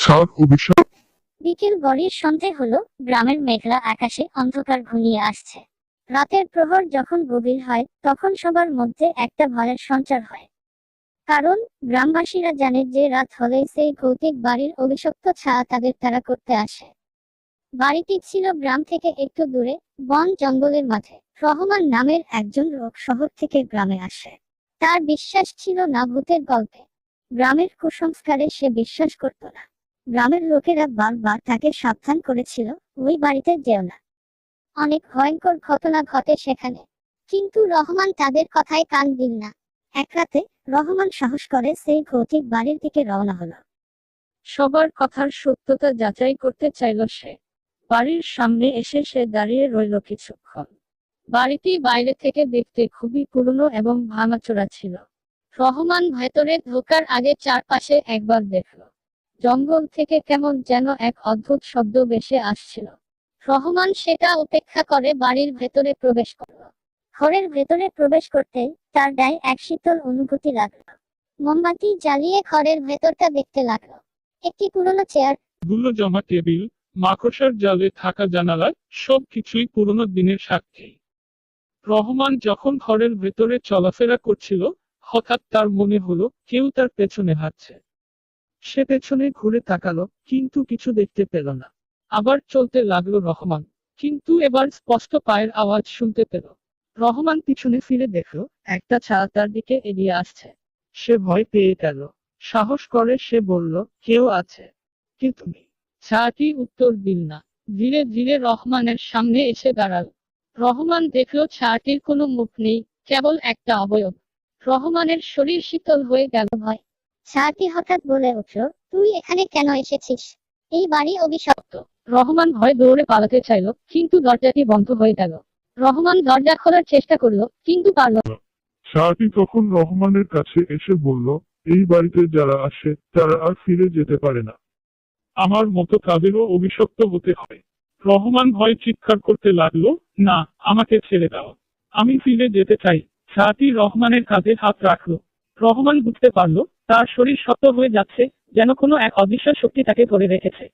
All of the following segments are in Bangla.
ছাদ অভিশাপ। বিকেল গড়িয়ে সন্ধে হলো। গ্রামের মেঘলা আকাশে অন্ধকার ঘনিয়ে আসছে। রাতের প্রহর যখন গভীর হয় তখন সবার মধ্যে একটা ভয়ের সঞ্চার হয়। কারণ গ্রামবাসীরা জানে যে রাত হলেই সেই ভৌতিক বাড়ির অভিশপ্ত ছায়া তাদের তাড়া করতে আসে। বাড়িটি ছিল গ্রাম থেকে একটু দূরে, বন জঙ্গলের মাঝে। রহমান নামের একজন লোক শহর থেকে গ্রামে আসে। তার বিশ্বাস ছিল না ভূতের গল্পে। গ্রামের কুসংস্কারে সে বিশ্বাস করত না। গ্রামের লোকেরা বারবার তাকে সাবধান করেছিল, ওই বাড়িতে যেও না, অনেক ভয়ঙ্কর ঘটনা ঘটে সেখানে। কিন্তু রহমান তাদের কথায় কান দিল না। এক রাতে রহমান সাহস করে সেই ভৌতিক বাড়ির দিকে রওনা হলো। সবার কথার সত্যতা যাচাই করতে চাইল সে। বাড়ির সামনে এসে সে দাঁড়িয়ে রইল কিছুক্ষণ। বাড়িটি বাইরে থেকে দেখতে খুবই পুরনো এবং ভাঙাচোরা ছিল। রহমান ভেতরে ঢোকার আগে চারপাশে একবার দেখল। জঙ্গল থেকে কেমন যেন এক অদ্ভুত শব্দ ভেসে আসছিল। রহমান সেটা উপেক্ষা করে বাড়ির ভেতরে প্রবেশ করল। ঘরের ভেতরে প্রবেশ করতে তার গায়ে এক শীতল অনুভূতি লাগলো। মোমবাতি জ্বালিয়ে ঘরের ভেতরটা দেখতে লাগলো। একটি পুরনো চেয়ার, ধুলো জমা টেবিল, মাকড়সার জালে থাকা জানালা, সবকিছুই পুরনো দিনের সাক্ষী। রহমান যখন ঘরের ভেতরে চলাফেরা করছিল, হঠাৎ তার মনে হলো কেউ তার পেছনে হাঁটছে। সে পেছনে ঘুরে তাকালো, কিন্তু কিছু দেখতে পেল না। আবার চলতে লাগলো রহমান, কিন্তু এবার স্পষ্ট পায়ের আওয়াজ শুনতে পেল। রহমান পিছনে ফিরে দেখলো একটা ছায়া তার দিকে এগিয়ে আসছে। সে ভয় পেয়ে গেল। সাহস করে সে বলল, কেউ আছে? কে তুমি? ছায়াটি উত্তর দিল না। ধীরে ধীরে রহমানের সামনে এসে দাঁড়াল। রহমান দেখলো ছায়াটির কোনো মুখ নেই, কেবল একটা অবয়ব। রহমানের শরীর শীতল হয়ে গেল। ভয়। ছায়াটি হঠাৎ বলে উঠল, তুই এখানে কেন এসেছিস? এই বাড়ি অভিশপ্ত। রহমান ভয় দৌড়ে পালাতে চাইল, কিন্তু দরজাটি বন্ধ হয়ে গেল। রহমান দরজা খোলার চেষ্টা করলো, কিন্তু পারল না। ছায়াটি তখন রহমানের কাছে এসে বলল, এই বাড়িতে যারা আসে তারা আর ফিরে যেতে পারে না। আমার মতো তাদেরও অভিশপ্ত হতে হয়। রহমান ভয় চিৎকার করতে লাগলো, না, আমাকে ছেড়ে দাও, আমি ফিরে যেতে চাই। ছায়াটি রহমানের কাঁধে হাত রাখলো। রহমান বুঝতে পারলো তার শরীর শক্ত হয়ে যাচ্ছে, যেন কোনো এক অদৃশ্য শক্তি তাকে ধরে রেখেছে।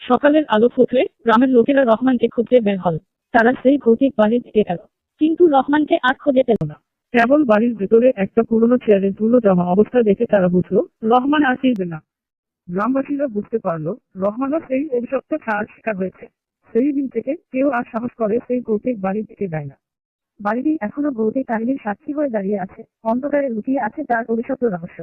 সকালের আলো ফুটলে গ্রামের লোকেরা রহমানকে খুঁজতে বের হল। তারা সেই ভৌতিক বাড়ির দিকে গেল, কিন্তু রহমানকে আর খুঁজে পেল না। কেবল বাড়ির ভেতরে একটা পুরনো চেয়ারে ধুলো জমা অবস্থা দেখে তারা বুঝলো রহমান আর ফিরবে না। গ্রামবাসীরা বুঝতে পারলো রহমানও সেই অভিশপ্ত ছায়ার শিকার হয়েছে। সেই দিন থেকে কেউ আর সাহস করে সেই ভৌতিক বাড়ির দিকে যায় না। বাড়িটি এখনো ভৌতিক কাহিনীর সাক্ষী হয়ে দাঁড়িয়ে আছে, অন্ধকারে লুকিয়ে আছে তার অভিশপ্ত রহস্য।